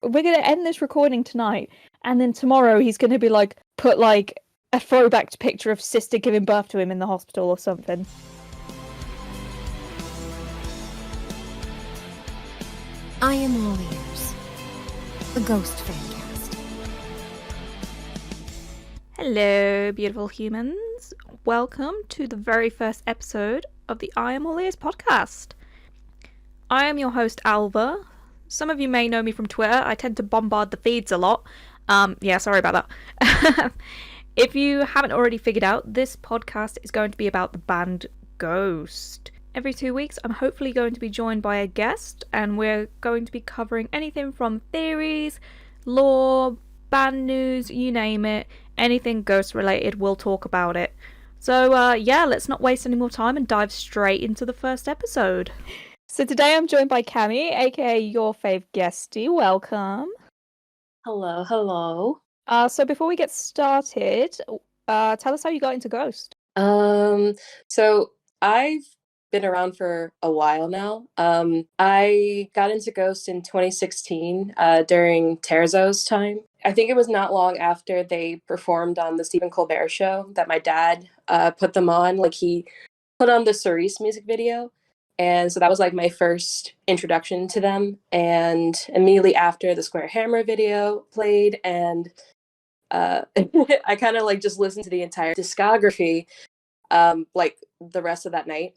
we're gonna end this recording tonight, and then tomorrow he's gonna be like, put like a throwback picture of sister giving birth to him in the hospital or something. I am all ears. The Ghost Fancast. Hello, beautiful humans. Welcome to the very first episode of the I Am All Ears podcast. I am your host, Älva. Some of you may know me from Twitter. I tend to bombard the feeds a lot. Sorry about that. If you haven't already figured out, this podcast is going to be about the band Ghost. Every 2 weeks, I'm hopefully going to be joined by a guest, and we're going to be covering anything from theories, lore, band news, you name it. Anything Ghost related, we'll talk about it. So, let's not waste any more time and dive straight into the first episode. So today I'm joined by Cami, aka YourFavGhestie. Welcome. Hello. So before we get started, tell us how you got into Ghost. So I've been around for a while now. I got into Ghost in 2016 during Terzo's time. I think it was not long after they performed on the Stephen Colbert show that my dad put them on. Like, he put on the Cerise music video. And so that was like my first introduction to them. And immediately after, the Square Hammer video played, and I kind of like just listened to the entire discography like the rest of that night.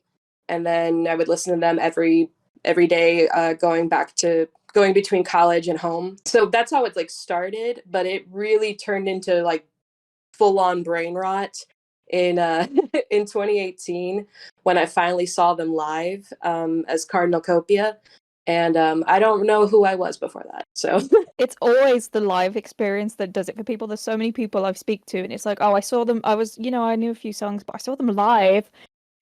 And then I would listen to them every day, going between college and home. So that's how it like started, but it really turned into like full-on brain rot in in 2018 when I finally saw them live as Cardinal Copia. And I don't know who I was before that. So it's always the live experience that does it for people. There's so many people I've speak to, and it's like, oh, I saw them. I knew a few songs, but I saw them live,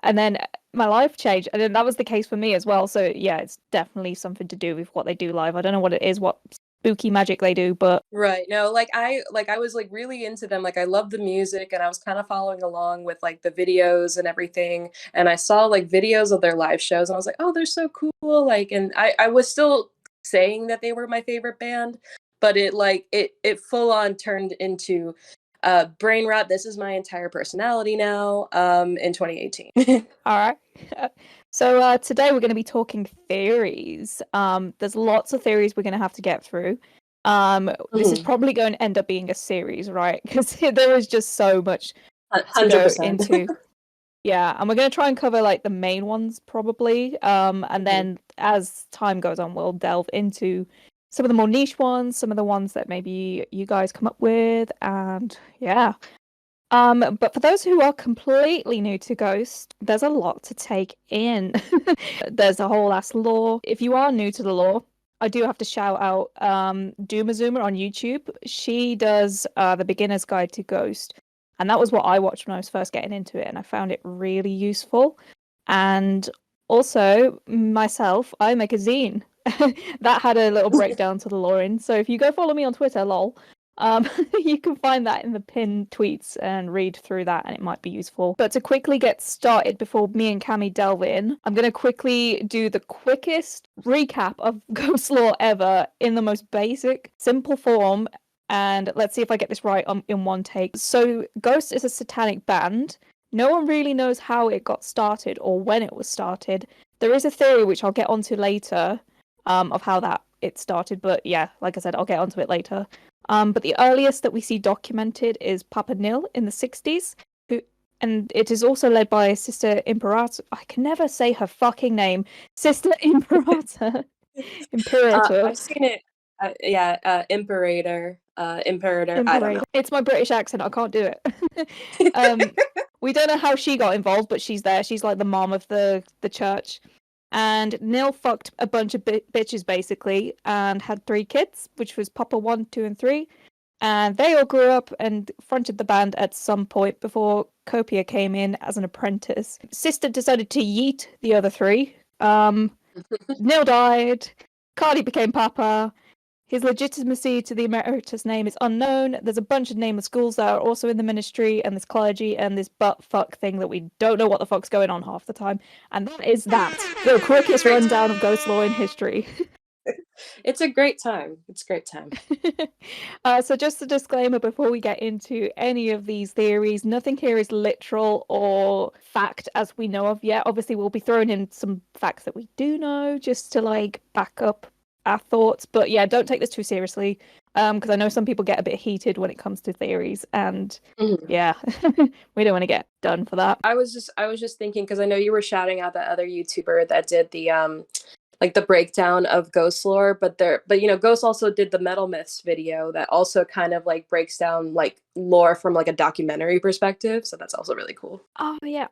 and then my life changed. And then that was the case for me as well. So yeah, it's definitely something to do with what they do live. I don't know what it is, what spooky magic they do, but right. No, I was like really into them. Like, I love the music, and I was kind of following along with like the videos and everything. And I saw like videos of their live shows, and I was like, oh, they're so cool. Like, and I was still saying that they were my favorite band, but it full on turned into brain rot. This is my entire personality now in 2018. all right. So today we're going to be talking theories. There's lots of theories we're going to have to get through. This is probably going to end up being a series, right? Because there is just so much to 100%. go into. Yeah, and we're going to try and cover like the main ones probably. And then as time goes on, we'll delve into some of the more niche ones, some of the ones that maybe you guys come up with, and yeah. But for those who are completely new to Ghost, there's a lot to take in. There's a whole ass lore. If you are new to the lore, I do have to shout out Doomazuma on YouTube. She does the beginner's guide to Ghost, and that was what I watched when I was first getting into it, and I found it really useful. And also myself, I make a zine that had a little breakdown to the lore in. So if you go follow me on Twitter, lol. You can find that in the pinned tweets and read through that, and it might be useful. But to quickly get started before me and Cami delve in, I'm going to quickly do the quickest recap of Ghost lore ever in the most basic, simple form, and let's see if I get this right in one take. So Ghost is a satanic band. No one really knows how it got started or when it was started. There is a theory, which I'll get onto later, of how it started, but yeah, like I said, I'll get onto it later. But the earliest that we see documented is Papa Nil in the 60s, and it is also led by Sister Imperator. I can never say her fucking name. Sister Imperator. Imperator. I've seen it. Imperator. Imperator. I don't know. It's my British accent. I can't do it. We don't know how she got involved, but she's there. She's like the mom of the church. And Nil fucked a bunch of bitches, basically, and had 3 kids, which was Papa 1, 2, and 3. And they all grew up and fronted the band at some point before Copia came in as an apprentice. Sister decided to yeet the other 3. Nil died. Cardi became Papa. His legitimacy to the emeritus name is unknown. There's a bunch of nameless schools that are also in the ministry, and this clergy, and this butt fuck thing that we don't know what the fuck's going on half the time. And that is that. The quickest rundown of ghost lore in history. It's a great time. It's a great time. So just a disclaimer before we get into any of these theories, nothing here is literal or fact as we know of yet. Obviously, we'll be throwing in some facts that we do know just to like back up our thoughts. But yeah, don't take this too seriously, because I know some people get a bit heated when it comes to theories, and yeah, we don't want to get done for that. I was just thinking, because I know you were shouting out that other YouTuber that did the like the breakdown of ghost lore, but Ghost also did the Metal Myths video that also kind of like breaks down like lore from like a documentary perspective, so that's also really cool. Oh yeah,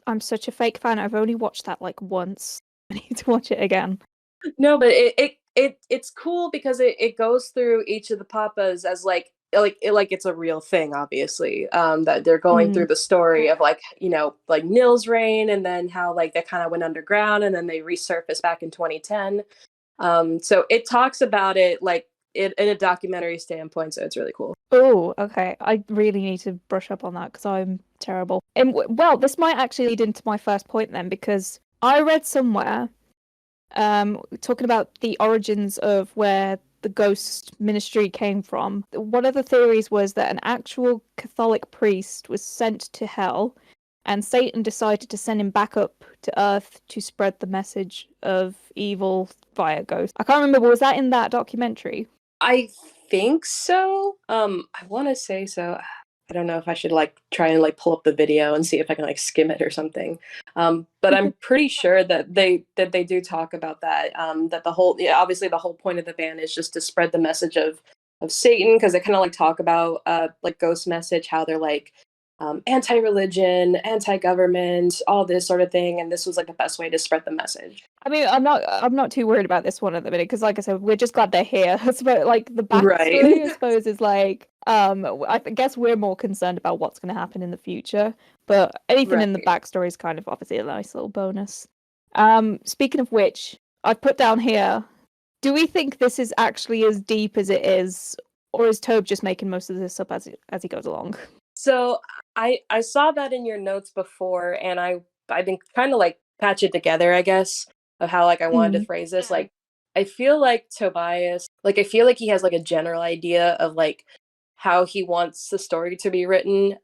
I'm such a fake fan. I've only watched that like once. I need to watch it again. No, but it's cool because it goes through each of the papas as like it's a real thing, obviously, that they're going through the story of like like Nil's reign, and then how like they kind of went underground and then they resurfaced back in 2010. So it talks about it like in a documentary standpoint, so it's really cool. Oh, okay. I really need to brush up on that because I'm terrible. And well, this might actually lead into my first point then, because I read somewhere talking about the origins of where the ghost ministry came from. One of the theories was that an actual Catholic priest was sent to hell, and Satan decided to send him back up to Earth to spread the message of evil via ghosts. I can't remember, was that in that documentary? I think so. I want to say so. I don't know if I should like try and like pull up the video and see if I can like skim it or something. But I'm pretty sure that they do talk about that. That the whole obviously the whole point of the band is just to spread the message of Satan, because they kind of like talk about like ghost message, how they're like anti-religion, anti-government, all this sort of thing, and this was like the best way to spread the message. I mean, I'm not too worried about this one at the minute because, like I said, we're just glad they're here. But like the backstory, Right. I suppose, is like I guess we're more concerned about what's going to happen in the future. But anything in the Right. backstory is kind of obviously a nice little bonus. Speaking of which, I've put down here: do we think this is actually as deep as it is, or is Tobe just making most of this up as he goes along? So I saw that in your notes before, and I've been trying to like patch it together, I guess, of how like I wanted to phrase this. Like I feel like Tobias, like I feel like he has like a general idea of like how he wants the story to be written,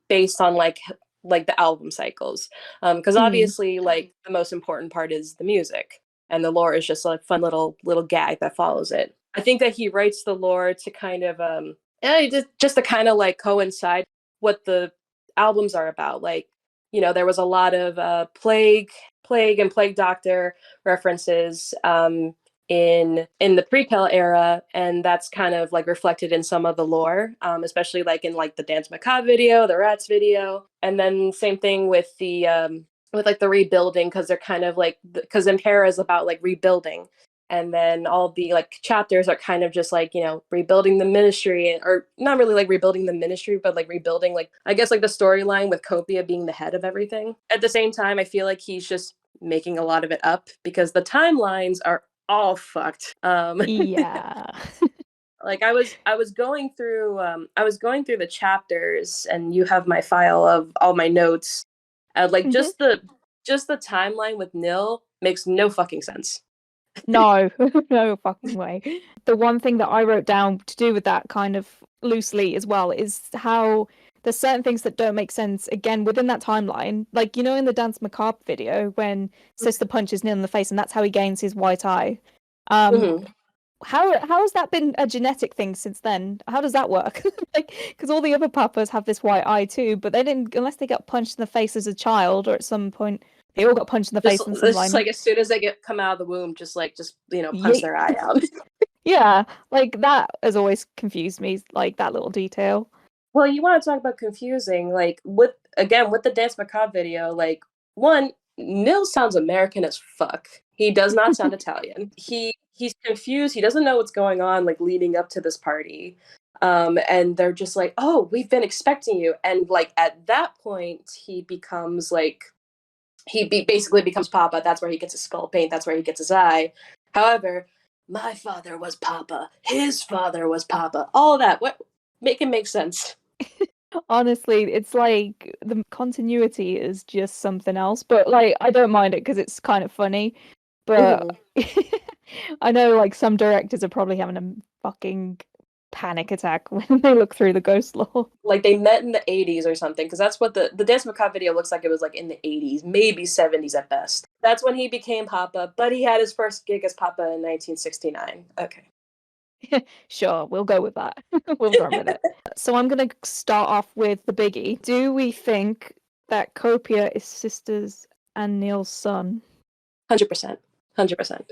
based on like the album cycles, because obviously like the most important part is the music, and the lore is just a fun little gag that follows it. I think that he writes the lore to kind of just to kind of like coincide what the albums are about. Like, there was a lot of plague and plague doctor references in the prequel era, and that's kind of like reflected in some of the lore, especially like in like the Dance Macabre video, the Rats video, and then same thing with the with like the rebuilding, because they're kind of like because Impera is about like rebuilding, and then all the like chapters are kind of just like rebuilding the ministry, or not really like rebuilding the ministry, but like rebuilding like I guess like the storyline with Copia being the head of everything. At the same time, I feel like he's just making a lot of it up because the timelines are all fucked. Yeah. Like I was going through the chapters, and you have my file of all my notes. Like just the timeline with Nil makes no fucking sense. No, no fucking way. The one thing that I wrote down to do with that kind of loosely as well is how there's certain things that don't make sense again within that timeline. Like, in the Dance Macabre video when Sister punches Neil in the face and that's how he gains his white eye. How has that been a genetic thing since then? How does that work? Like, because all the other papas have this white eye too, but they didn't, unless they got punched in the face as a child or at some point. They all got punched in the face in some line. Just like as soon as they come out of the womb, just punch their eye out. Yeah, like that has always confused me, like that little detail. Well, you want to talk about confusing, like with the Dance Macabre video, like one, Nil sounds American as fuck. He does not sound Italian. He's confused. He doesn't know what's going on, like leading up to this party. And they're just like, "Oh, we've been expecting you." And like at that point, he becomes like basically becomes Papa. That's where he gets his skull paint. That's where he gets his eye. However, my father was Papa. His father was Papa. All of that. What make it make sense? Honestly, it's like the continuity is just something else. But like, I don't mind it because it's kind of funny. But I know, like, some directors are probably having a fucking panic attack when they look through the ghost lore. Like they met in the 80s or something, because that's what the Dance Macabre video looks like. It was like in the 80s, maybe 70s at best. That's when he became Papa, but he had his first gig as Papa in 1969. Okay. Sure, we'll go with that. We'll run with it. So I'm going to start off with the biggie. Do we think that Copia is sisters and Neil's son? 100%. 100%.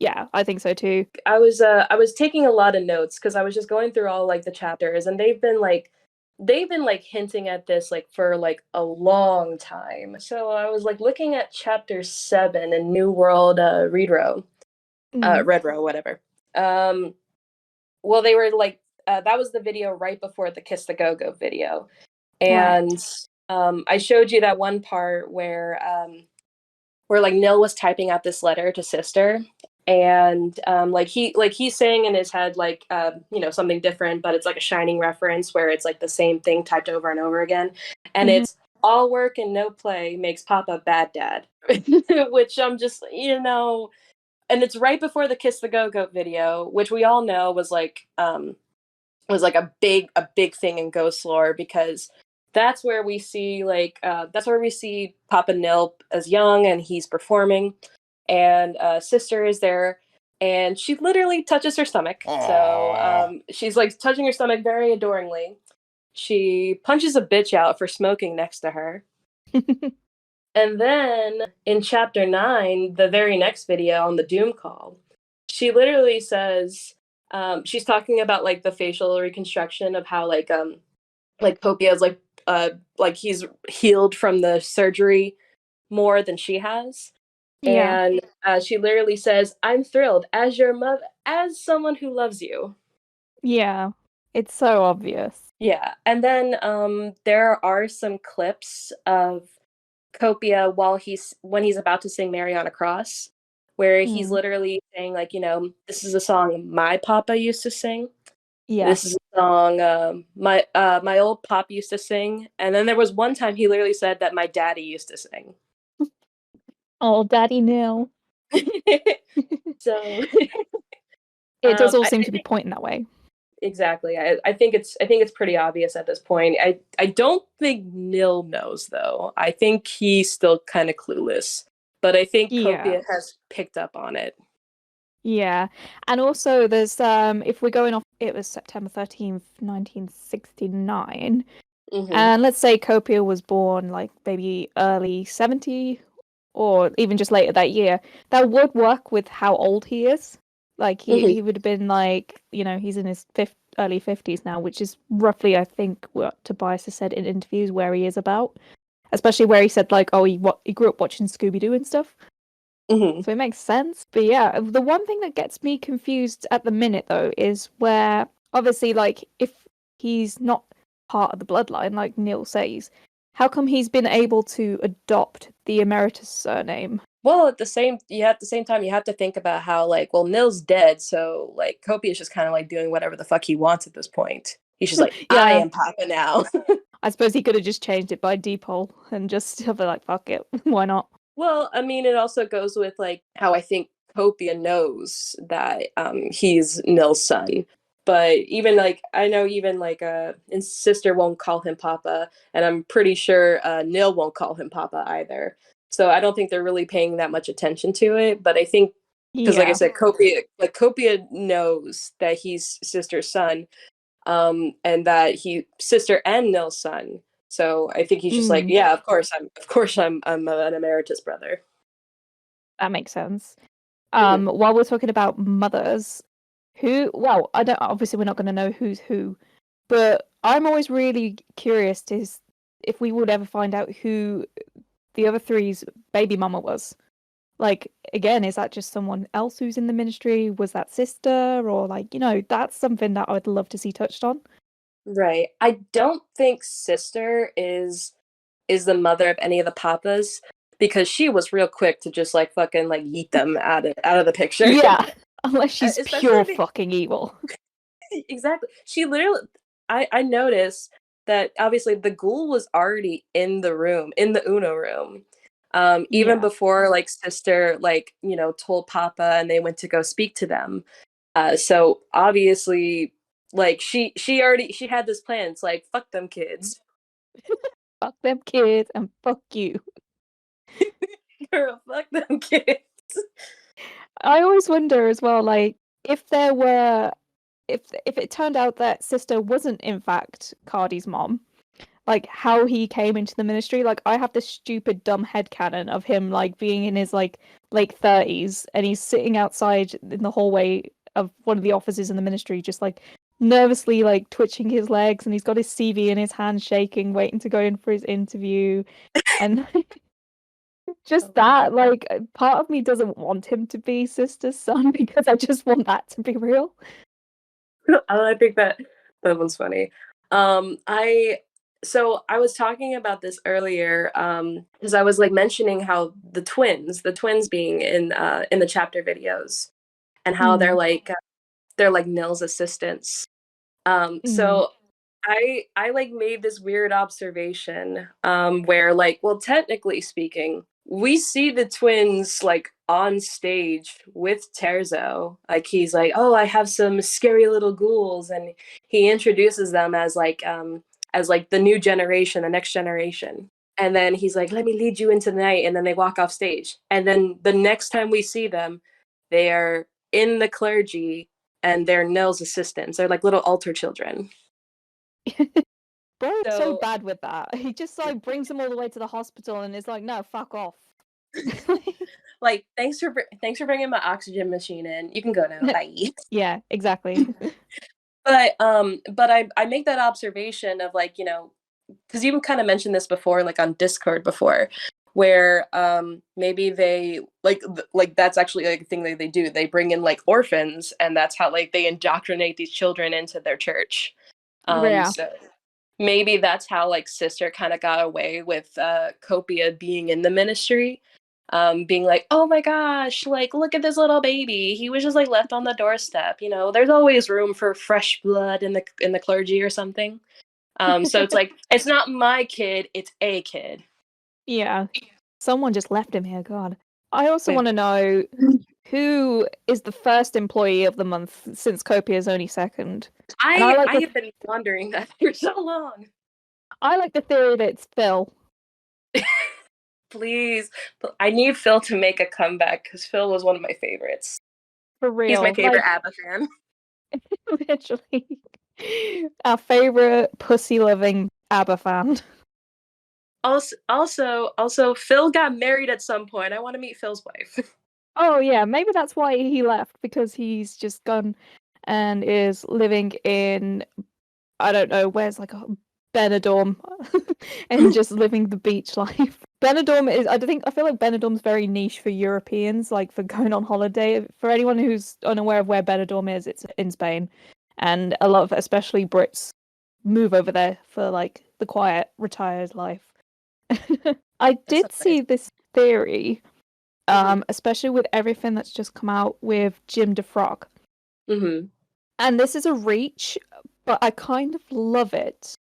Yeah, I think so too. I was taking a lot of notes because I was just going through all like the chapters, and they've been hinting at this like for like a long time. So I was like looking at chapter 7 in New World Redrow, Redrow, whatever. Well, they were like that was the video right before the Kiss the Go Go video, and I showed you that one part where like Nil was typing out this letter to Sister, and he's saying in his head like something different, but it's like a Shining reference where it's like the same thing typed over and over again, and it's all work and no play makes Papa bad dad, which I'm just and it's right before the Kiss the Go Go video, which we all know was like a big thing in ghost lore, because that's where we see Papa Nil as young, and he's performing, and Sister is there, and she literally touches her stomach. Aww. So she's like touching her stomach very adoringly. She punches a bitch out for smoking next to her. And then in chapter 9, the very next video on the Doom call, she literally says, she's talking about like the facial reconstruction of how like Copia is like he's healed from the surgery more than she has. Yeah. And she literally says, "I'm thrilled as your mother, as someone who loves you." Yeah, it's so obvious. Yeah, and then there are some clips of Copia when he's about to sing Mary on a Cross, where he's literally saying like, this is a song my papa used to sing. Yeah. This is a song my old pop used to sing. And then there was one time he literally said that my daddy used to sing. Oh, Daddy Neil. So it does all seem to be pointing that way. Exactly. I think it's pretty obvious at this point. I don't think Nil knows though. I think he's still kind of clueless. But I think Copia has picked up on it. Yeah. And also there's if we're going off, it was September 13th, 1969. And let's say Copia was born like maybe early 70 or even just later that year. That would work with how old he is. Like he would have been like, he's in his early 50s now, which is roughly, I think, what Tobias has said in interviews where he is about. Especially where he said like, oh, he grew up watching Scooby-Doo and stuff. So it makes sense. But yeah, the one thing that gets me confused at the minute though is where obviously like if he's not part of the bloodline, like Neil says, how come he's been able to adopt the Emeritus surname? Well, at the same time, you have to think about how, like, well, Nil's dead, so, like, Copia's just kind of, like, doing whatever the fuck he wants at this point. He's just like, I am Papa now. I suppose he could have just changed it by depol and just have it like, fuck it, why not? Well, I mean, it also goes with, like, how I think Copia knows that he's Nil's son. But even, like, I know even, like, and Sister won't call him Papa, and I'm pretty sure Nil won't call him Papa either. So I don't think they're really paying that much attention to it. But I think, because like I said, Copia knows that he's Sister's son, and that Sister and Nil's son. So I think he's just like, yeah, of course I'm an emeritus brother. That makes sense. While we're talking about mothers, obviously we're not going to know who's who, but I'm always really curious if we would ever find out who the other three's baby mama was. Like, again, is that just someone else who's in the ministry? Was that Sister? Or like, that's something that I would love to see touched on. Right. I don't think Sister is the mother of any of the papas, because she was real quick to just like fucking like yeet them out of the picture. Yeah. Unless she's pure fucking evil. Exactly. She literally I noticed that obviously the ghoul was already in the room, in the Uno room. Even Yeah. before like sister told Papa and they went to go speak to them. So obviously, like she had this plan. It's like fuck them kids. Fuck them kids and fuck you. Girl, fuck them kids. I always wonder as well, like, if there were if it turned out that sister wasn't in fact Cardi's mom, like how he came into the ministry. Like I have this stupid dumb headcanon of him like being in his like late 30s and he's sitting outside in the hallway of one of the offices in the ministry, just like nervously like twitching his legs, and he's got his CV in his hand shaking, waiting to go in for his interview. And just that, like part of me doesn't want him to be sister's son because I just want that to be real. I think that one's funny. I was talking about this earlier because I was like mentioning how the twins being in the chapter videos and how they're like Nils assistants. So I like made this weird observation where like, well, technically speaking, we see the twins like on stage with Terzo. Like he's like, "Oh, I have some scary little ghouls," and he introduces them as like the new generation, the next generation. And then he's like, "Let me lead you into the night," and then they walk off stage. And then the next time we see them, they are in the clergy and they're Nell's assistants. They're like little altar children. Bro is so So bad with that. He just like brings them all the way to the hospital and is like, "No, fuck off." like, thanks for bringing my oxygen machine in. You can go now. Bye. Yeah, exactly. But I make that observation of like, because you kind of mentioned this before, like on Discord before, where maybe they like that's actually like a thing that they do. They bring in like orphans, and that's how like they indoctrinate these children into their church. Yeah. So maybe that's how like sister kind of got away with Copia being in the ministry, being like, oh my gosh, like look at this little baby, he was just like left on the doorstep, there's always room for fresh blood in the clergy or something. So it's like, it's not my kid, it's a kid. Yeah. Someone just left him here, God. I also Wait. want to know who is the first employee of the month since Copia is only second. And I have been wondering that for so long. I like the theory that it's Phil. Please, I need Phil to make a comeback because Phil was one of my favorites. For real. He's my favorite like, ABBA fan. Literally. Our favorite pussy-loving ABBA fan. Also, Phil got married at some point. I want to meet Phil's wife. Oh yeah, maybe that's why he left, because he's just gone and is living in, I don't know, where's like a Benidorm and just living the beach life. Benidorm is, I feel like Benidorm's very niche for Europeans, like for going on holiday. For anyone who's unaware of where Benidorm is, it's in Spain. And a lot of, especially Brits, move over there for like the quiet, retired life. I did see this theory, especially with everything that's just come out with Jim Defroque. Mm-hmm. And this is a reach, but I kind of love it.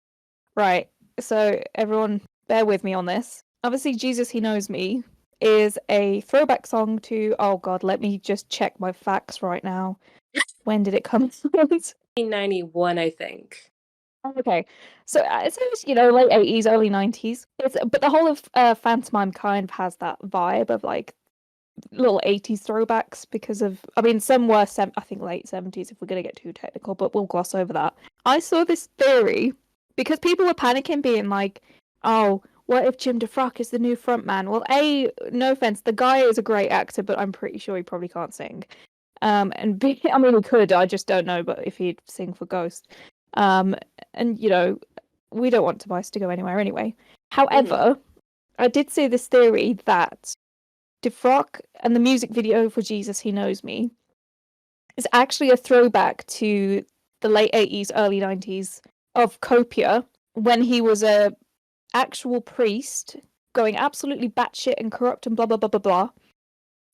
Right, so everyone bear with me on this. Obviously, Jesus, He Knows Me is a throwback song to, oh god, let me just check my facts right now. When did it come out? 1991, I think. Okay, so it's late 80s, early 90s. But the whole of Phantomime kind of has that vibe of like little 80s throwbacks because of, I mean, some were I think late 70s if we're going to get too technical, but we'll gloss over that. I saw this theory because people were panicking, being like, oh, what if Jim Defroque is the new frontman? Well, no offense, the guy is a great actor, but I'm pretty sure he probably can't sing. And B, I mean, he could, I just don't know, but if he'd sing for Ghost. And, we don't want Tobias to go anywhere anyway. However, I did see this theory that Defroque and the music video for Jesus, He Knows Me is actually a throwback to the late 80s, early 90s of Copia, when he was a actual priest going absolutely batshit and corrupt and blah, blah, blah, blah, blah.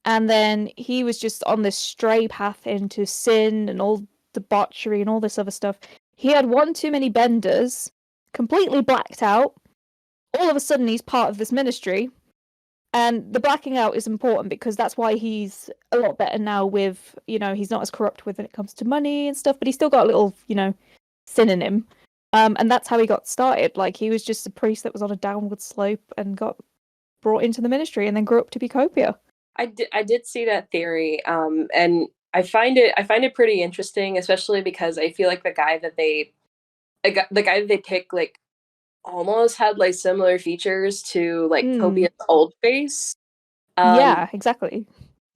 And then he was just on this stray path into sin and all debauchery and all this other stuff. He had one too many benders, completely blacked out. All of a sudden, he's part of this ministry. And the blacking out is important because that's why he's a lot better now with, he's not as corrupt when it comes to money and stuff, but he's still got a little, sin in him. And that's how he got started. Like, he was just a priest that was on a downward slope and got brought into the ministry and then grew up to be Copia. I did see that theory, and I find it pretty interesting, especially because I feel like the guy that they pick, like, almost had like similar features to like Copia's old face. Yeah, exactly.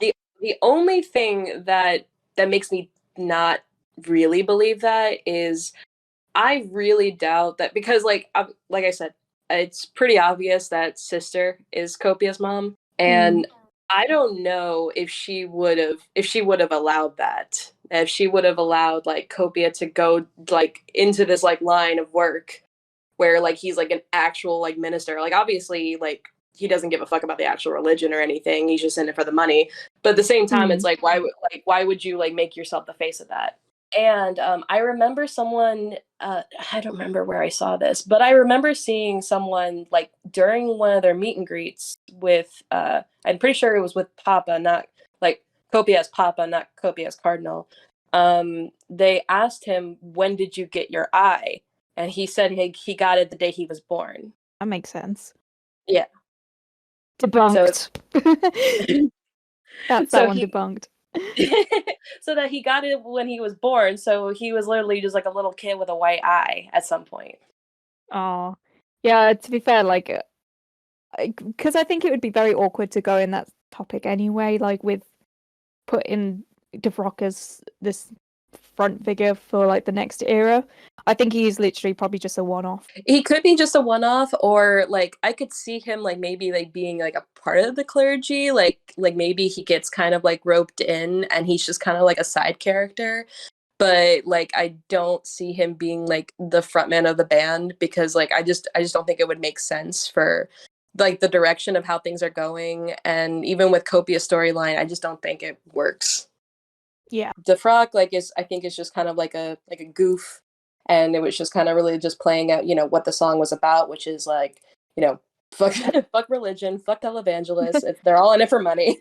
The only thing that makes me not really believe that is I really doubt that, because like I said, it's pretty obvious that sister is Copia's mom, and I don't know if she would have allowed that. If she would have allowed like Copia to go like into this like line of work where like he's like an actual like minister. Like, obviously, like, he doesn't give a fuck about the actual religion or anything. He's just in it for the money. But at the same time, it's like, why would you like make yourself the face of that? And I remember someone, I don't remember where I saw this, but I remember seeing someone like during one of their meet and greets with, I'm pretty sure it was with Papa, not like Copia's Papa, not Copia's Cardinal. They asked him, when did you get your eye? And he said he got it the day he was born. That makes sense. Yeah. Debunked. That's that one debunked. So that he got it when he was born. So he was literally just like a little kid with a white eye at some point. Oh, yeah. To be fair, like, because I think it would be very awkward to go in that topic anyway. Like, with putting Defroque as this front figure for like the next era. I think he's literally probably just a one-off. He could be just a one-off, or like I could see him like maybe like being like a part of the clergy, like maybe he gets kind of like roped in and he's just kind of like a side character. But like I don't see him being like the frontman of the band, because like I just don't think it would make sense for like the direction of how things are going, and even with Copia's storyline, I just don't think it works. Yeah. Defroque I think is just kind of like a goof, and it was just kind of really just playing out, what the song was about, which is like, fuck fuck religion, fuck televangelists, if they're all in it for money.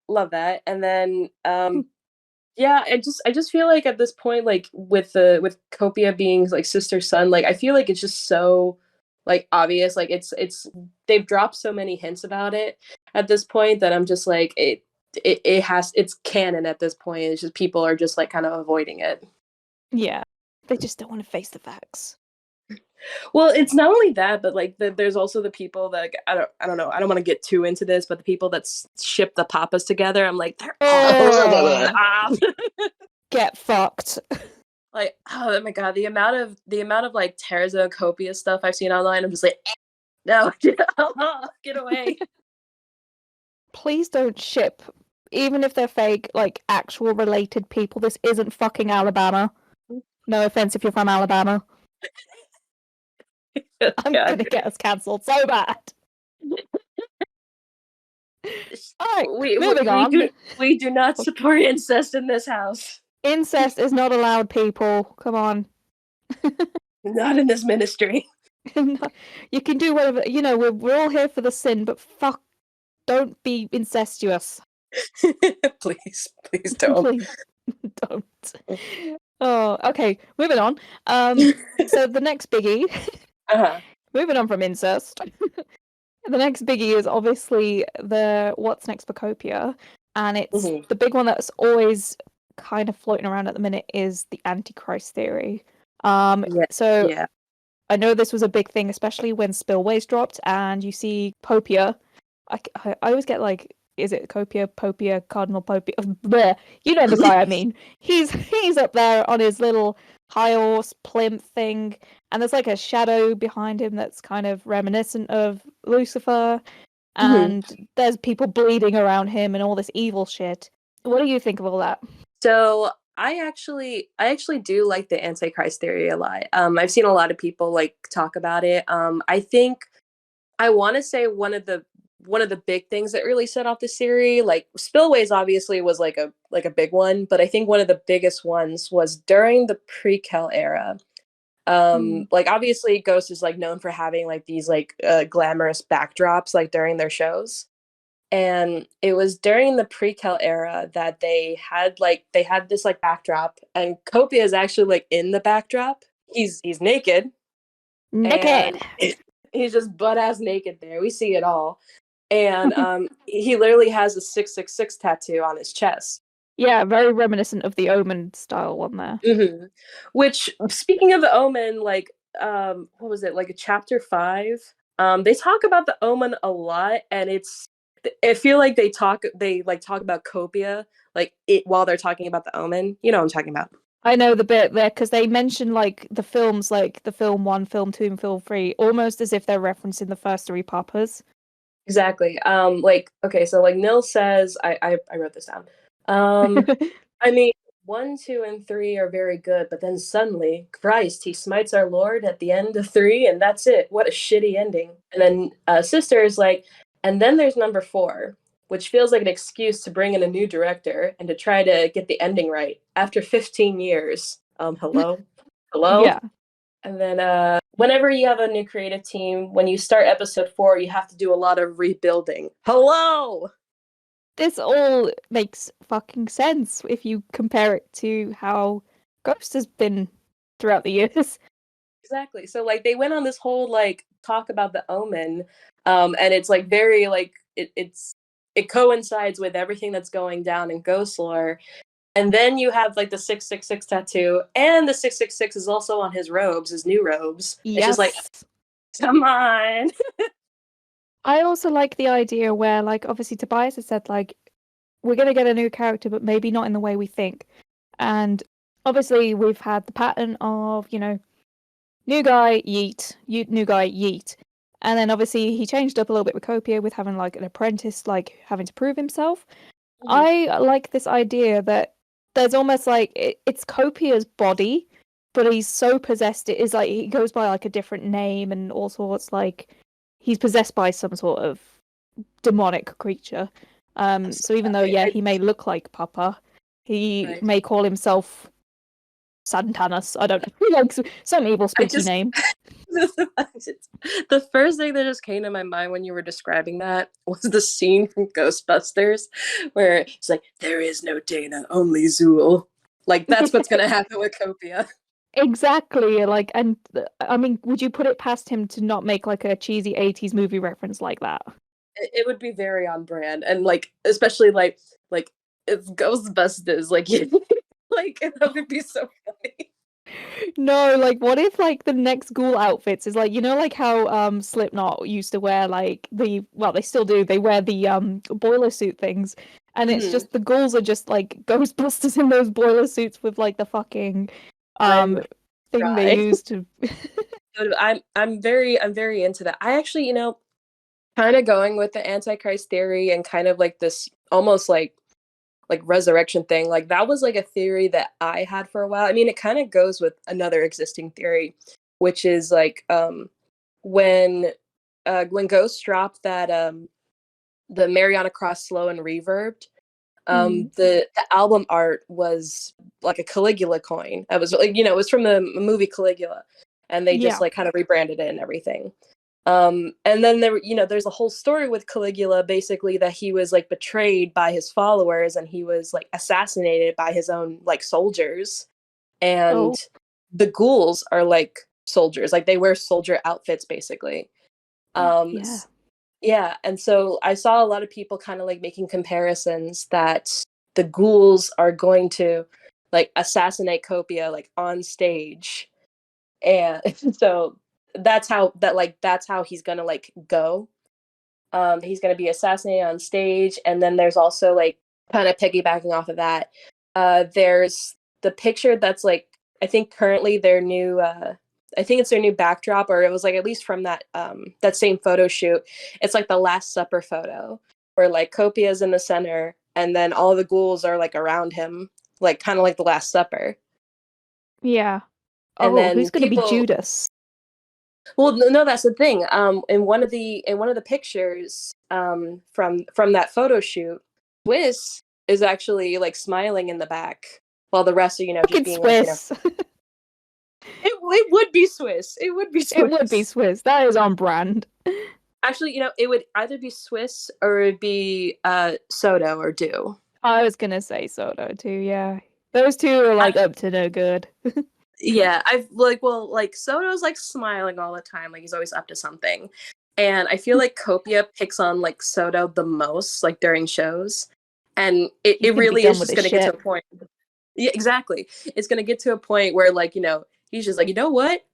Love that. And then yeah, I just feel like at this point, like with Copia being like sister son, like I feel like it's just so like obvious, like it's they've dropped so many hints about it at this point that I'm just like it's canon at this point. It's just people are just like kind of avoiding it. Yeah, they just don't want to face the facts. Well, it's not only that, but like there's also the people that, like, I don't know, I don't want to get too into this, but the people that ship the papas together, I'm like, they're all get fucked. Like, oh my god, the amount of like Terzo Copia stuff I've seen online, I'm just like, no, get away. Please don't ship, even if they're fake, like actual related people. This isn't fucking Alabama. No offense if you're from Alabama. I'm gonna get us cancelled so bad. Alright, moving on. We do not support incest in this house. Incest is not allowed, people. Come on. Not in this ministry. You can do whatever, we're all here for the sin, but fuck, don't be incestuous. Please don't. Please don't. Oh, okay, moving on. So the next biggie, moving on from incest, the next biggie is obviously the what's next for Copia, and it's the big one that's always kind of floating around at the minute is the Antichrist theory. I know this was a big thing, especially when Spillways dropped, and you see Popia. I always get like, is it Copia, Popia, Cardinal Popia? Bleh. You know the guy I mean. He's up there on his little high horse plimp thing, and there's like a shadow behind him that's kind of reminiscent of Lucifer, and there's people bleeding around him and all this evil shit. What do you think of all that? So I actually do like the Antichrist theory a lot. I've seen a lot of people like talk about it. I think I want to say one of the big things that really set off the series, like Spillways obviously was like a big one, but I think one of the biggest ones was during the pre-Kel era. Like obviously Ghost is like known for having like these like glamorous backdrops like during their shows. And it was during the pre-Kel era that they had this like backdrop, and Copia is actually like in the backdrop. He's naked. Naked. And he's just butt ass naked there. We see it all. And he literally has a 666 tattoo on his chest. Yeah, very reminiscent of the Omen style one there. Mm-hmm. Which, speaking of the Omen, like what was it, like a chapter 5? They talk about the Omen a lot, and I feel like they talk about Copia like it while they're talking about the Omen. You know what I'm talking about. I know the bit there because they mention like the films, like the film 1, film 2, and film 3, almost as if they're referencing the first 3 Papas. Exactly. Like okay, so like Nil says, I wrote this down. I mean, 1, 2, and 3 are very good, but then suddenly, Christ, he smites our Lord at the end of 3, and that's it. What a shitty ending. And then Sister is like, and then there's number 4, which feels like an excuse to bring in a new director and to try to get the ending right after 15 years. Hello? Hello? Yeah. And then whenever you have a new creative team, when you start episode 4, you have to do a lot of rebuilding. Hello! This all makes fucking sense if you compare it to how Ghost has been throughout the years. Exactly. So like they went on this whole like talk about the Omen, and it's like very like it coincides with everything that's going down in Ghost lore. And then you have like the 666 tattoo, and the 666 is also on his robes, his new robes. Yes. It's just like, come on. I also like the idea where, like, obviously Tobias has said, like, we're going to get a new character, but maybe not in the way we think. And obviously we've had the pattern of, you know, new guy, yeet, new guy, yeet. And then obviously he changed up a little bit with Copia, with having, like, an apprentice, like, having to prove himself. I like this idea that there's almost like it's Copia's body, but he's so possessed. It is like he goes by like a different name and all sorts. Like he's possessed by some sort of demonic creature. So even though he may look like Papa, he may call himself Santanus. I don't know, like some evil spooky name. The first thing that just came to my mind when you were describing that was the scene from Ghostbusters where it's like, there is no Dana, only Zool. Like, that's what's going to happen with Copia. Exactly. Like, and I mean, would you put it past him to not make like a cheesy 80s movie reference like that? It would be very on brand. And like, especially like if Ghostbusters, like, like, that would be so funny. No, like what if like the next ghoul outfits is like, you know, like how Slipknot used to wear like they still do, they wear the boiler suit things, and it's just the ghouls are just like Ghostbusters in those boiler suits with like the fucking thing they use to I'm very into that. I actually, you know, kind of going with the Antichrist theory and kind of like this almost like resurrection thing, like that was like a theory that I had for a while. I mean, it kind of goes with another existing theory, which is like when Ghost dropped that the Mariana Cross slow and reverbed, the album art was like a Caligula coin. That was like, you know, it was from the movie Caligula, and they just like kind of rebranded it and everything. And then there, you know, there's a whole story with Caligula, basically that he was like betrayed by his followers and he was like assassinated by his own like soldiers. And the ghouls are like soldiers, like they wear soldier outfits basically. Yeah, and so I saw a lot of people kind of like making comparisons that the ghouls are going to like assassinate Copia like on stage. And so that's how he's gonna like go. He's gonna be assassinated on stage, and then there's also like kind of piggybacking off of that. There's the picture that's like I think currently their new I think it's their new backdrop, or it was like at least from that that same photo shoot. It's like the Last Supper photo where like Copia's in the center and then all the ghouls are like around him, like kind of like the Last Supper. Yeah. And then who's going to be Judas? Well, no, that's the thing. In one of the pictures from that photo shoot, Swiss is actually like smiling in the back while the rest are, you know, just being Swiss. like, you know, it would be Swiss. It would be Swiss. It would be Swiss. That is on brand. Actually, it would either be Swiss or it would be Sodo or Dew. I was gonna say Soda too. Yeah, those two are like up to no good. Yeah, I've Soto's like smiling all the time, like he's always up to something. And I feel like Copia picks on like Soto the most, like during shows. And it really is just gonna get to a point. Yeah, exactly. It's gonna get to a point where like, he's just like, you know what?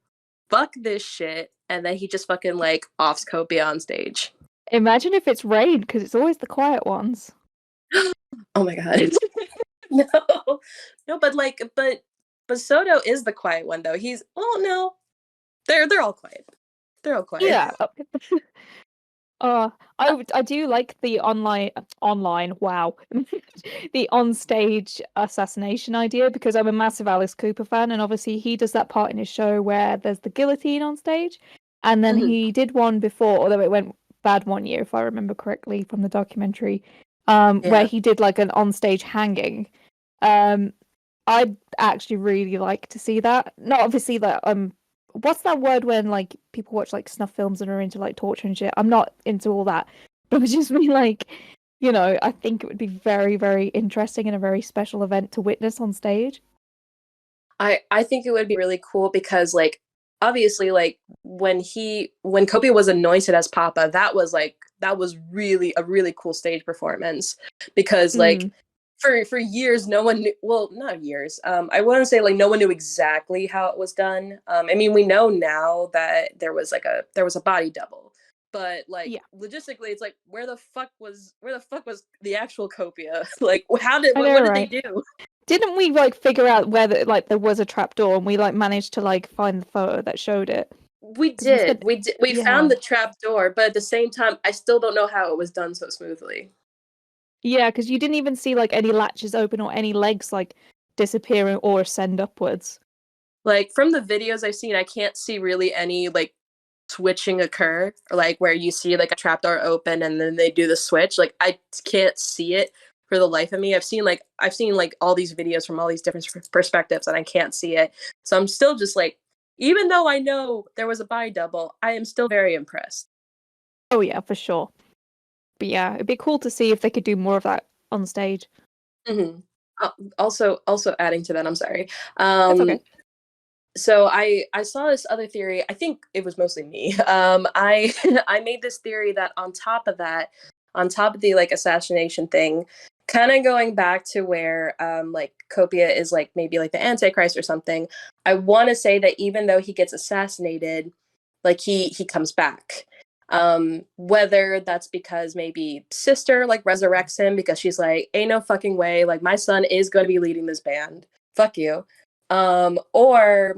Fuck this shit. And then he just fucking like offs Copia on stage. Imagine if it's Rain, because it's always the quiet ones. Oh my god. No, but Soto is the quiet one though. No, they're all quiet. They're all quiet. Yeah. I do like the online. Wow, the onstage assassination idea, because I'm a massive Alice Cooper fan, and obviously he does that part in his show where there's the guillotine on stage, and then he did one before, although it went bad one year if I remember correctly from the documentary, where he did like an onstage hanging. I'd actually really like to see that. Not obviously that what's that word when like people watch like snuff films and are into like torture and shit? I'm not into all that. But it's just me like, I think it would be very, very interesting and a very special event to witness on stage. I think it would be really cool because like obviously like when Copia was anointed as Papa, that was really a really cool stage performance, because like for years no one knew, well, not years, I wouldn't say like no one knew exactly how it was done. I mean, we know now that there was a body double, but like logistically it's like where the fuck was the actual Copia? Like what did they do? Didn't we like figure out whether like there was a trapdoor, and we like managed to like find the photo that showed it? We did. We found the trapdoor, but at the same time I still don't know how it was done so smoothly. Yeah, because you didn't even see like any latches open or any legs like disappearing or ascend upwards. Like from the videos I've seen, I can't see really any like switching occur, or like where you see like a trapdoor open and then they do the switch. Like I can't see it for the life of me. I've seen like all these videos from all these different perspectives and I can't see it. So I'm still just like, even though I know there was a body double, I am still very impressed. Oh yeah, for sure. But yeah, it'd be cool to see if they could do more of that on stage. Mm-hmm. Also adding to that, I'm sorry. That's okay. So I saw this other theory. I think it was mostly me. I I made this theory that on top of the like assassination thing, kind of going back to where like Copia is like maybe like the Antichrist or something. I want to say that even though he gets assassinated, like he comes back. Whether that's because maybe sister like resurrects him because she's like, ain't no fucking way, like my son is going to be leading this band, fuck you. Or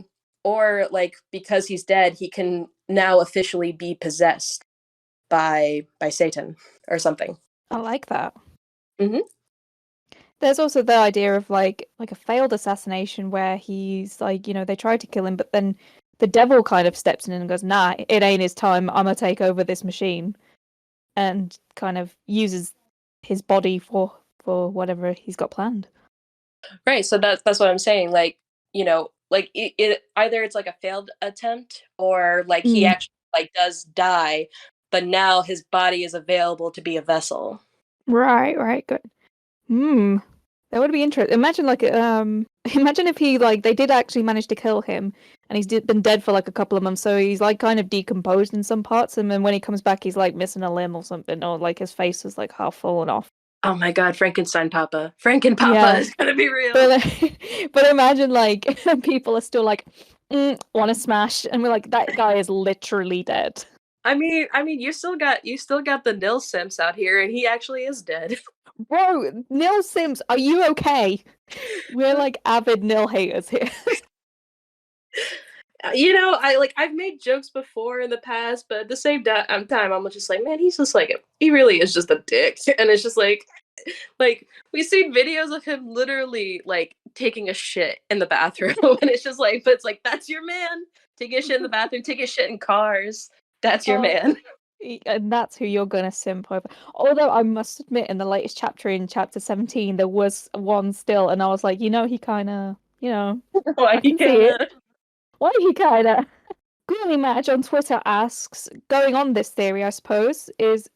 like because he's dead he can now officially be possessed by Satan or something. I like that. There's also the idea of like a failed assassination where he's like, they tried to kill him, but then the devil kind of steps in and goes, nah, it ain't his time, I'm gonna take over this machine, and kind of uses his body for whatever he's got planned. Right, so that's what I'm saying, like, like it either it's like a failed attempt or like he actually like does die, but now his body is available to be a vessel. Right, good. That would be interesting. Imagine if he like they did actually manage to kill him, and he's been dead for like a couple of months, so he's like kind of decomposed in some parts, and then when he comes back, he's like missing a limb or something, or like his face is like half fallen off. Oh my god, Frankenstein Papa is gonna be real. But imagine like people are still like, want to smash, and we're like, that guy is literally dead. I mean, you still got the Nil Sims out here, and he actually is dead. Bro, Nil Sims, are you okay? We're like avid Nil haters here. I've made jokes before in the past, but at the same time, I'm just like, man, he's just like, he really is just a dick, and it's just like we've seen videos of him literally like taking a shit in the bathroom, and it's just like, but it's like that's your man, taking a shit in the bathroom, taking a shit in cars. That's your man. And that's who you're gonna simp over. Although I must admit, in the latest chapter, in chapter 17, there was one still, and I was like, he kind of, I can see it. Why are you kind of Ghoulie Match on Twitter asks, going on this theory, I suppose, is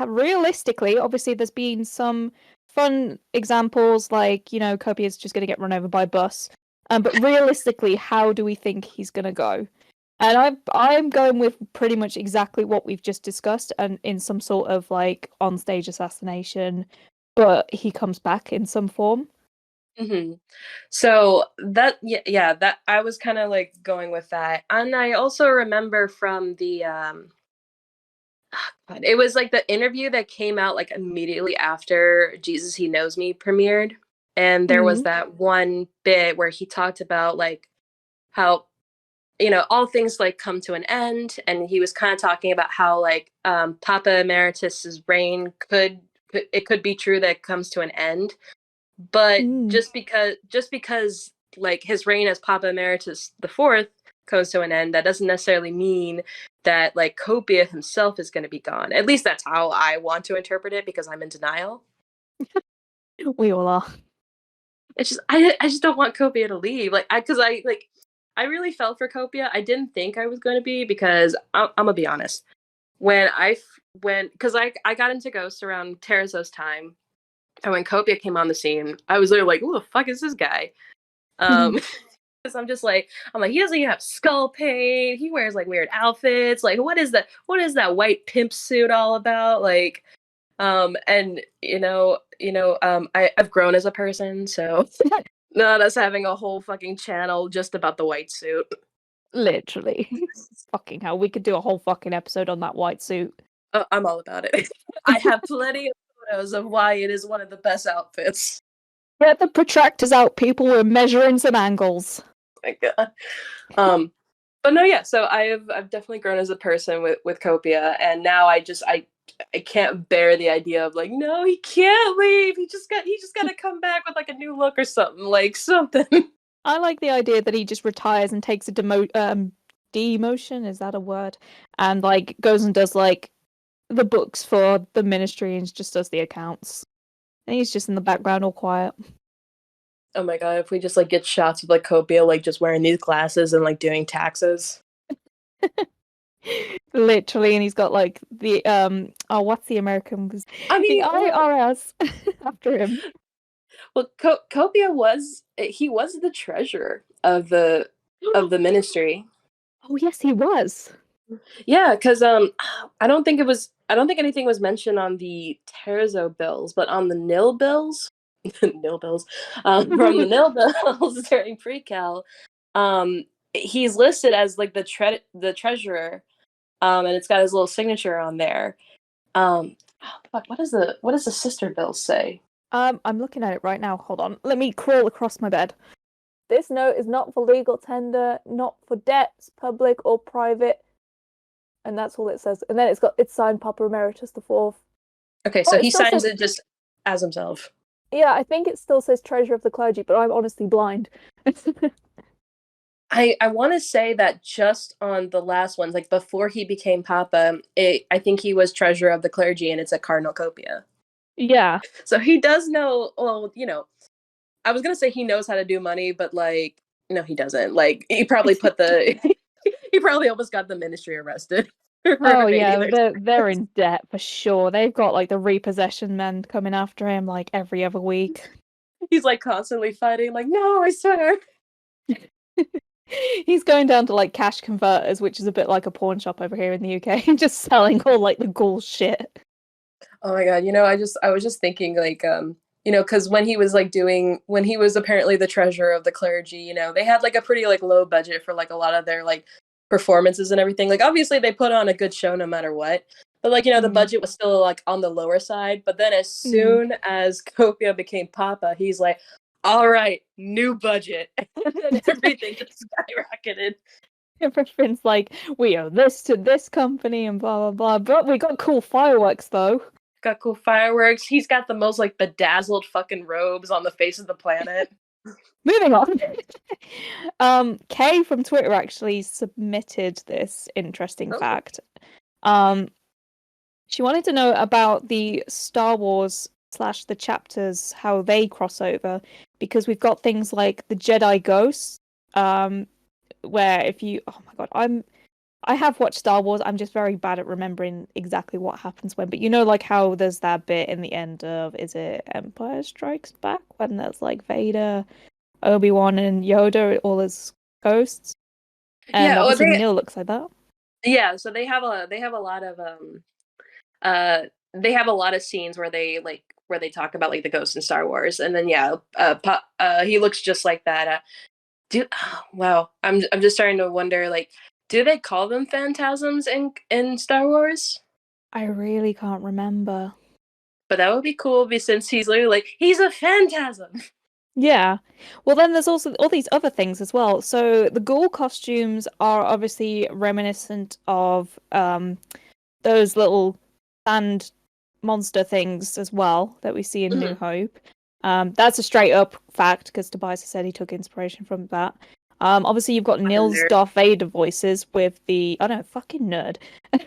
realistically, obviously, there's been some fun examples, like, Copia's just going to get run over by a bus. But realistically, how do we think he's going to go? And I'm going with pretty much exactly what we've just discussed, and in some sort of like on-stage assassination, but he comes back in some form. So that that I was kind of like going with that, and I also remember from the it was like the interview that came out like immediately after Jesus He Knows Me premiered, and there was that one bit where he talked about like how all things like come to an end, and he was kind of talking about how like Papa Emeritus's reign could be true that it comes to an end, but just because like his reign as Papa Emeritus the Fourth comes to an end, that doesn't necessarily mean that like Copia himself is going to be gone. At least that's how I want to interpret it, because I'm in denial. We all are. It's just I just don't want Copia to leave. Like I really felt for Copia. I didn't think I was going to be, because I'm gonna be honest. Because I got into Ghost around Terrazo's time, and when Copia came on the scene, I was literally like, "Who the fuck is this guy?" Because I'm like, he doesn't even have skull paint. He wears like weird outfits. Like, what is that? What is that white pimp suit all about? Like, and I've grown as a person, so not us having a whole fucking channel just about the white suit. Literally. Fucking hell, we could do a whole fucking episode on that white suit. I'm all about it. I have plenty of photos of why it is one of the best outfits. Get the protractors out, people. We're measuring some angles. Oh my god. But no, yeah. So I've definitely grown as a person with Copia, and now I can't bear the idea of like, no, he can't leave. He just got to come back with like a new look or something, like something. I like the idea that he just retires and takes a demotion, is that a word? And like goes and does like the books for the ministry and just does the accounts. And he's just in the background all quiet. Oh my god, if we just like get shots of like Copia like just wearing these glasses and like doing taxes. Literally, and he's got like the what's the American? I mean, the IRS after him. Well, Copia was the treasurer of the ministry. Oh yes, he was. Yeah, because I don't think anything was mentioned on the Terzo bills, but on the nil bills, nil bills, from the nil bills during pre-cal, he's listed as like the treasurer, and it's got his little signature on there. Fuck, what does the sister bill say? I'm looking at it right now. Hold on, let me crawl across my bed. This note is not for legal tender, not for debts, public or private. And that's all it says. And then it's signed Papa Emeritus the Fourth. Okay, so he signs it just as himself. Yeah, I think it still says Treasurer of the Clergy, but I'm honestly blind. I want to say that just on the last ones, like before he became Papa, I think he was Treasurer of the Clergy, and it's a Cardinal Copia. Yeah. So he does know. Well, I was gonna say he knows how to do money, but like, no, he doesn't. Like, he probably he probably almost got the ministry arrested. Oh yeah, they're in debt for sure. They've got like the repossession men coming after him like every other week. He's like constantly fighting, like, no, I swear. He's going down to like cash converters, which is a bit like a pawn shop over here in the UK, and just selling all like the ghoul shit. Oh my god, I was just thinking like because when he was apparently the treasurer of the clergy, they had like a pretty like low budget for like a lot of their like performances and everything. Like, obviously they put on a good show no matter what, but like, the budget was still like on the lower side. But then as soon as Copia became Papa, he's like, all right, new budget. And then everything just skyrocketed. Everything's like, we owe this to this company and blah blah blah, but we got cool fireworks though. Got cool fireworks. He's got the most like bedazzled fucking robes on the face of the planet. Moving on. Kay from Twitter actually submitted this interesting fact. She wanted to know about the Star Wars / the chapters, how they cross over, because we've got things like the Jedi Ghosts, where if you, oh my god, I have watched Star Wars. I'm just very bad at remembering exactly what happens when. But you know, like how there's that bit in the end of, is it Empire Strikes Back, when there's like Vader, Obi-Wan, and Yoda all as ghosts, and Yeah, well, obviously Neil looks like that. yeah. So they have a lot of they have a lot of scenes where they talk about like the ghosts in Star Wars, and then yeah, he looks just like that. Wow, I'm just starting to wonder, like, do they call them phantasms in Star Wars? I really can't remember. But that would be cool, since he's literally like, he's a phantasm. Yeah. Well, then there's also all these other things as well. So the ghoul costumes are obviously reminiscent of those little sand monster things as well that we see in New Hope. That's a straight up fact because Tobias has said he took inspiration from that. Obviously you've got Neil's Darth Vader voices with the, oh no, fucking nerd.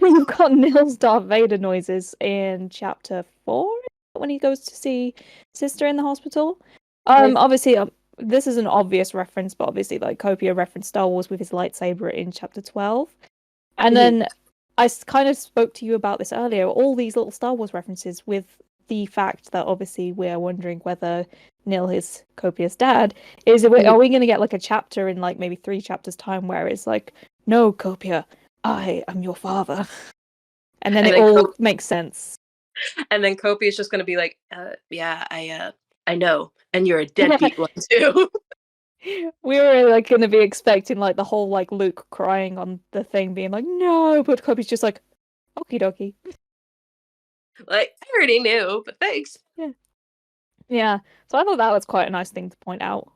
You've got Neil's Darth Vader noises in chapter 4 when he goes to see Sister in the hospital. Obviously, this is an obvious reference, but obviously, like Copia referenced Star Wars with his lightsaber in chapter 12. And then I kind of spoke to you about this earlier. All these little Star Wars references, with the fact that obviously we're wondering whether Neil is Copia's dad. Are we going to get like a chapter in like maybe 3 chapters time where it's like, no, Copia, I am your father, and then it all makes sense. And then Copia is just going to be like, yeah, I know, and you're a deadbeat one too. We were like going to be expecting like the whole like Luke crying on the thing, being like, no, but Kobe's just like, okie dokie. Like, I already knew, but thanks. Yeah. So I thought that was quite a nice thing to point out.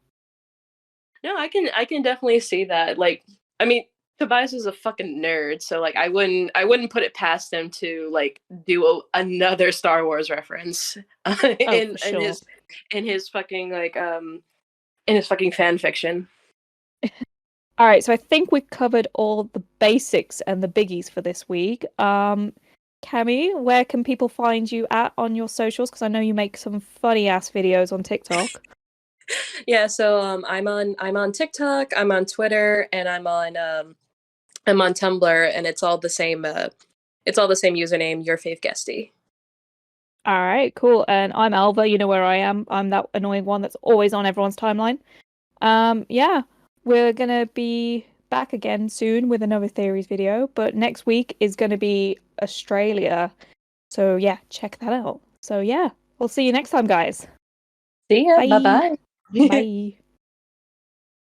No, I can definitely see that. Like, I mean, Tobias is a fucking nerd, so like I wouldn't put it past him to like do another Star Wars reference in his fucking like in his fucking fan fiction. All right, so I think we've covered all the basics and the biggies for this week. Cammy, where can people find you at on your socials? Because I know you make some funny ass videos on TikTok. Yeah, so I'm on TikTok, I'm on Twitter, and I'm on Tumblr, and it's all the same username, YourFavGhestie. All right, cool. And I'm Älva, you know where I am. I'm that annoying one that's always on everyone's timeline. Yeah, we're gonna be back again soon with another theories video, but next week is gonna be Australia. So yeah, check that out. So yeah, we'll see you next time, guys. See ya. Bye. Bye-bye. Bye.